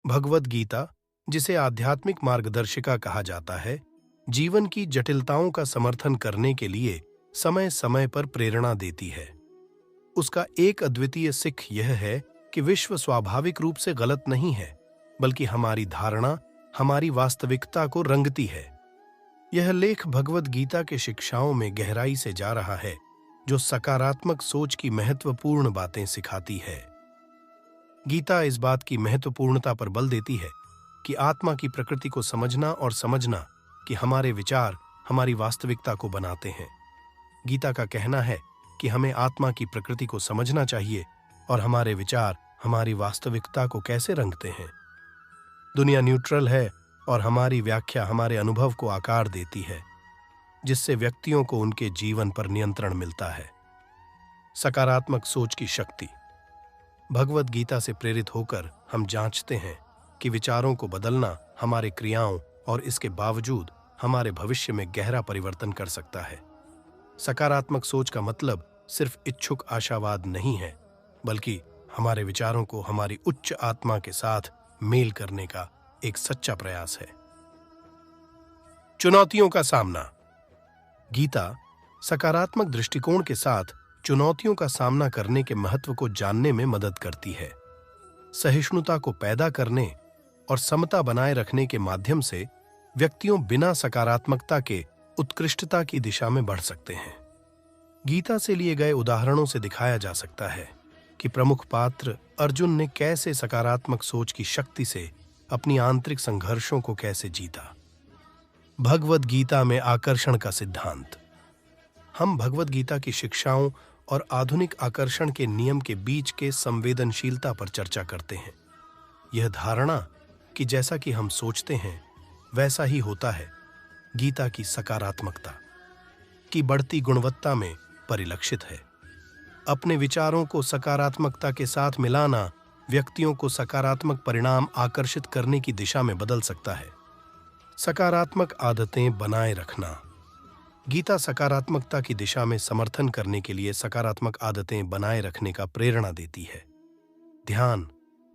भगवद गीता, जिसे आध्यात्मिक मार्गदर्शिका कहा जाता है, जीवन की जटिलताओं का समर्थन करने के लिए समय समय पर प्रेरणा देती है। उसका एक अद्वितीय सिख यह है कि विश्व स्वाभाविक रूप से गलत नहीं है, बल्कि हमारी धारणा हमारी वास्तविकता को रंगती है। यह लेख भगवद गीता के शिक्षाओं में गहराई से जा रहा है, जो सकारात्मक सोच की महत्वपूर्ण बातें सिखाती है। गीता इस बात की महत्वपूर्णता पर बल देती है कि आत्मा की प्रकृति को समझना और समझना कि हमारे विचार हमारी वास्तविकता को बनाते हैं। गीता का कहना है कि हमें आत्मा की प्रकृति को समझना चाहिए और हमारे विचार हमारी वास्तविकता को कैसे रंगते हैं। दुनिया न्यूट्रल है और हमारी व्याख्या हमारे अनुभव को आकार देती है, जिससे व्यक्तियों को उनके जीवन पर नियंत्रण मिलता है। सकारात्मक सोच की शक्ति। भगवद गीता से प्रेरित होकर हम जांचते हैं कि विचारों को बदलना हमारे क्रियाओं और इसके बावजूद हमारे भविष्य में गहरा परिवर्तन कर सकता है। सकारात्मक सोच का मतलब सिर्फ इच्छुक आशावाद नहीं है, बल्कि हमारे विचारों को हमारी उच्च आत्मा के साथ मेल करने का एक सच्चा प्रयास है। चुनौतियों का सामना। गीता सकारात्मक दृष्टिकोण के साथ चुनौतियों का सामना करने के महत्व को जानने में मदद करती है। सहिष्णुता को पैदा करने और समता बनाए रखने के माध्यम से व्यक्तियों बिना सकारात्मकता के उत्कृष्टता की दिशा में बढ़ सकते हैं। गीता से लिए गए उदाहरणों से दिखाया जा सकता है कि प्रमुख पात्र अर्जुन ने कैसे सकारात्मक सोच की शक्ति से अपनी आंतरिक संघर्षों को कैसे जीता। भगवद गीता में आकर्षण का सिद्धांत। हम भगवद गीता की शिक्षाओं और आधुनिक आकर्षण के नियम के बीच के संवेदनशीलता पर चर्चा करते हैं। यह धारणा कि जैसा कि हम सोचते हैं वैसा ही होता है, गीता की सकारात्मकता की बढ़ती गुणवत्ता में परिलक्षित है। अपने विचारों को सकारात्मकता के साथ मिलाना व्यक्तियों को सकारात्मक परिणाम आकर्षित करने की दिशा में बदल सकता है। सकारात्मक आदतें बनाए रखना। गीता सकारात्मकता की दिशा में समर्थन करने के लिए सकारात्मक आदतें बनाए रखने का प्रेरणा देती है। ध्यान,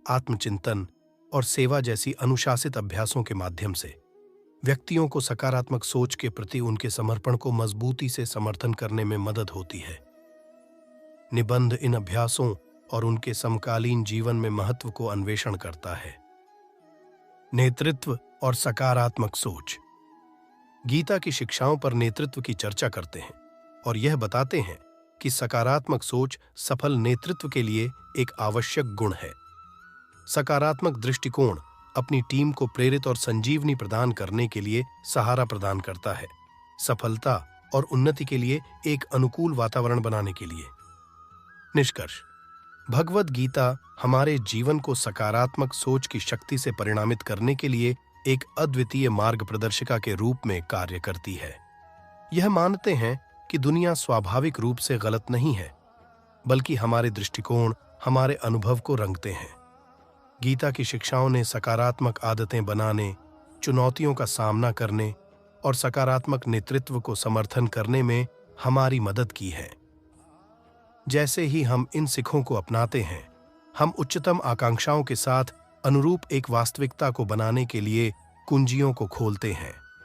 आत्मचिंतन और सेवा जैसी अनुशासित अभ्यासों के माध्यम से व्यक्तियों को सकारात्मक सोच के प्रति उनके समर्पण को मजबूती से समर्थन करने में मदद होती है। निबंध इन अभ्यासों और उनके समकालीन जीवन में महत्व को अन्वेषण करता है। नेतृत्व और सकारात्मक सोच। गीता की शिक्षाओं पर नेतृत्व की चर्चा करते हैं और यह बताते हैं कि सकारात्मक सोच सफल नेतृत्व के लिए एक आवश्यक गुण है। सकारात्मक दृष्टिकोण अपनी टीम को प्रेरित और संजीवनी प्रदान करने के लिए सहारा प्रदान करता है, सफलता और उन्नति के लिए एक अनुकूल वातावरण बनाने के लिए। निष्कर्ष। भगवद गीता हमारे जीवन को सकारात्मक सोच की शक्ति से परिणामित करने के लिए एक अद्वितीय मार्ग प्रदर्शिका के रूप में कार्य करती है। यह मानते हैं कि दुनिया स्वाभाविक रूप से गलत नहीं है, बल्कि हमारे दृष्टिकोण हमारे अनुभव को रंगते हैं। गीता की शिक्षाओं ने सकारात्मक आदतें बनाने, चुनौतियों का सामना करने और सकारात्मक नेतृत्व को समर्थन करने में हमारी मदद की है। जैसे ही हम इन सिखों को अपनाते हैं, हम उच्चतम आकांक्षाओं के साथ अनुरूप एक वास्तविकता को बनाने के लिए कुंजियों को खोलते हैं।